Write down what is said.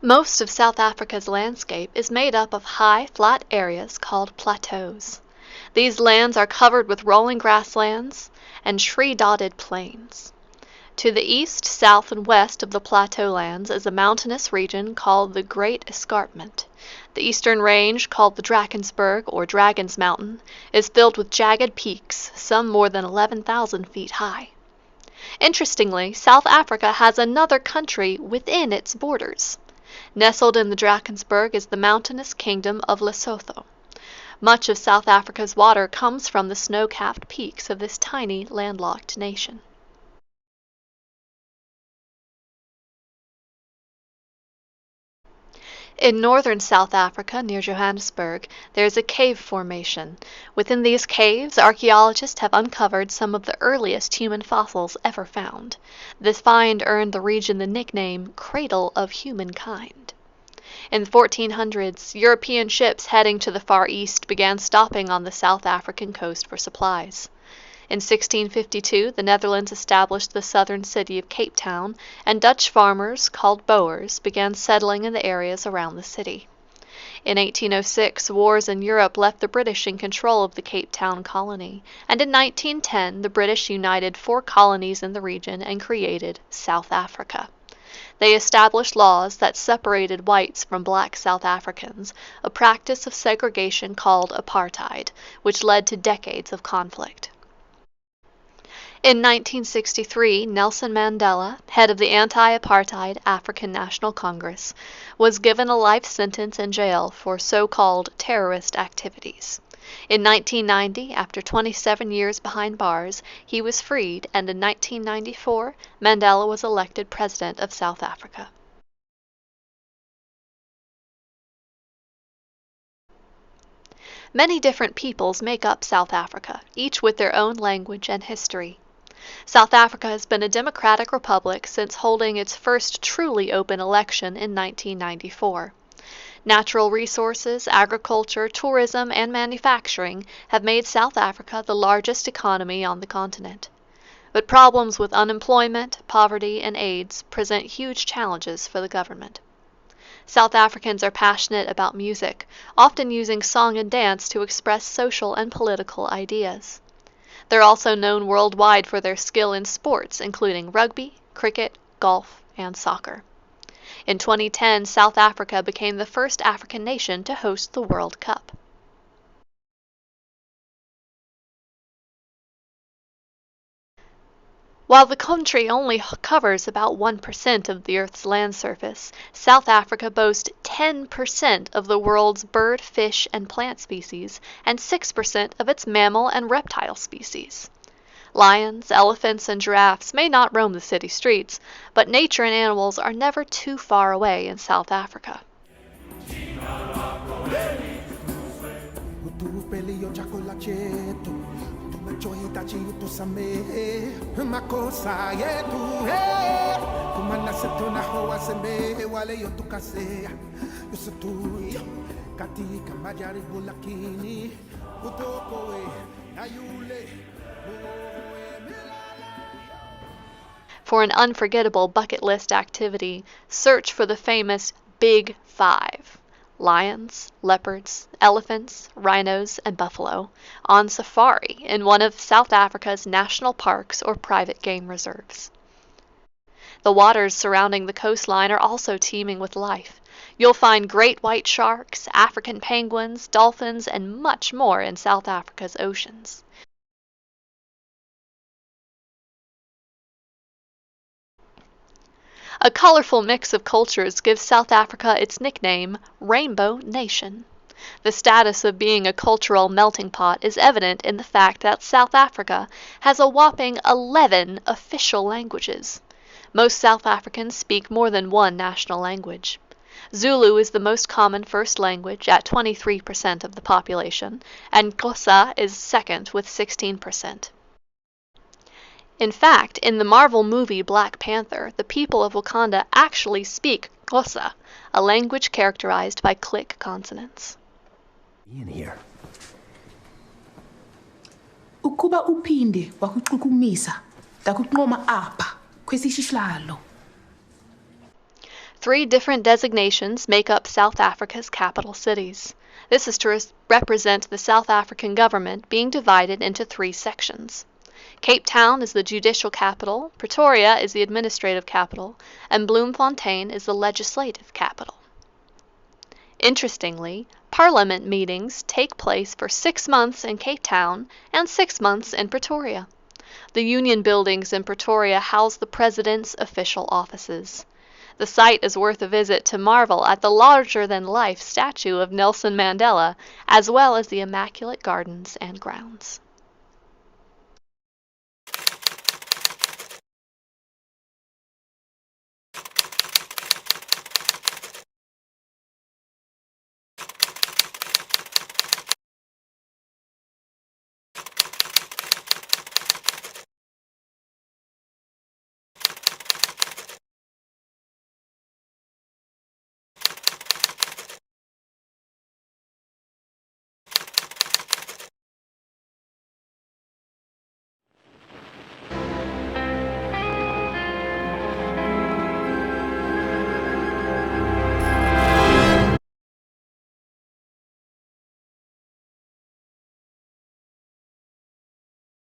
Most of South Africa's landscape is made up of high, flat areas called plateaus. These lands are covered with rolling grasslands and tree-dotted plains. To the east, south, and west of the plateau lands is a mountainous region called the Great Escarpment. The eastern range, called the Drakensberg or Dragon's Mountain, is filled with jagged peaks, some more than 11,000 feet high. Interestingly, South Africa has another country within its borders. Nestled in the Drakensberg is the mountainous kingdom of Lesotho. Much of South Africa's water comes from the snow-capped peaks of this tiny landlocked nation. In northern South Africa, near Johannesburg, there is a cave formation. Within these caves, archaeologists have uncovered some of the earliest human fossils ever found. This find earned the region the nickname Cradle of Humankind. In the 1400s, European ships heading to the Far East began stopping on the South African coast for supplies. In 1652, the Netherlands established the southern city of Cape Town, and Dutch farmers, called Boers, began settling in the areas around the city. In 1806, wars in Europe left the British in control of the Cape Town colony, and in 1910, the British united 4 colonies in the region and created South Africa. They established laws that separated whites from black South Africans, a practice of segregation called apartheid, which led to decades of conflict. In 1963, Nelson Mandela, head of the anti-apartheid African National Congress, was given a life sentence in jail for so-called terrorist activities. In 1990, after 27 years behind bars, he was freed, and in 1994, Mandela was elected president of South Africa. Many different peoples make up South Africa, each with their own language and history. South Africa has been a democratic republic since holding its first truly open election in 1994. Natural resources, agriculture, tourism, and manufacturing have made South Africa the largest economy on the continent. But problems with unemployment, poverty, and AIDS present huge challenges for the government. South Africans are passionate about music, often using song and dance to express social and political ideas. They're also known worldwide for their skill in sports, including rugby, cricket, golf, and soccer. In 2010, South Africa became the first African nation to host the World Cup. While the country only covers about 1% of the Earth's land surface, South Africa boasts 10% of the world's bird, fish, and plant species, and 6% of its mammal and reptile species. Lions, elephants, and giraffes may not roam the city streets, but nature and animals are never too far away in South Africa. For an unforgettable bucket list activity, search for the famous Big Five: lions, leopards, elephants, rhinos, and buffalo, on safari in one of South Africa's national parks or private game reserves. The waters surrounding the coastline are also teeming with life. You'll find great white sharks, African penguins, dolphins, and much more in South Africa's oceans. A colorful mix of cultures gives South Africa its nickname, Rainbow Nation. The status of being a cultural melting pot is evident in the fact that South Africa has a whopping 11 official languages. Most South Africans speak more than one national language. Zulu is the most common first language at 23% of the population, and Xhosa is second with 16%. In fact, in the Marvel movie Black Panther, the people of Wakanda actually speak Xhosa, a language characterized by click consonants. In here. Ukuba uphinde wakuxukumisa, ndakuqoma apha kwesisihlalo. 3 different designations make up South Africa's capital cities. This is to represent the South African government being divided into 3 sections. Cape Town is the judicial capital, Pretoria is the administrative capital, and Bloemfontein is the legislative capital. Interestingly, Parliament meetings take place for 6 months in Cape Town and 6 months in Pretoria. The Union buildings in Pretoria house the President's official offices. The site is worth a visit to marvel at the larger-than-life statue of Nelson Mandela, as well as the immaculate gardens and grounds.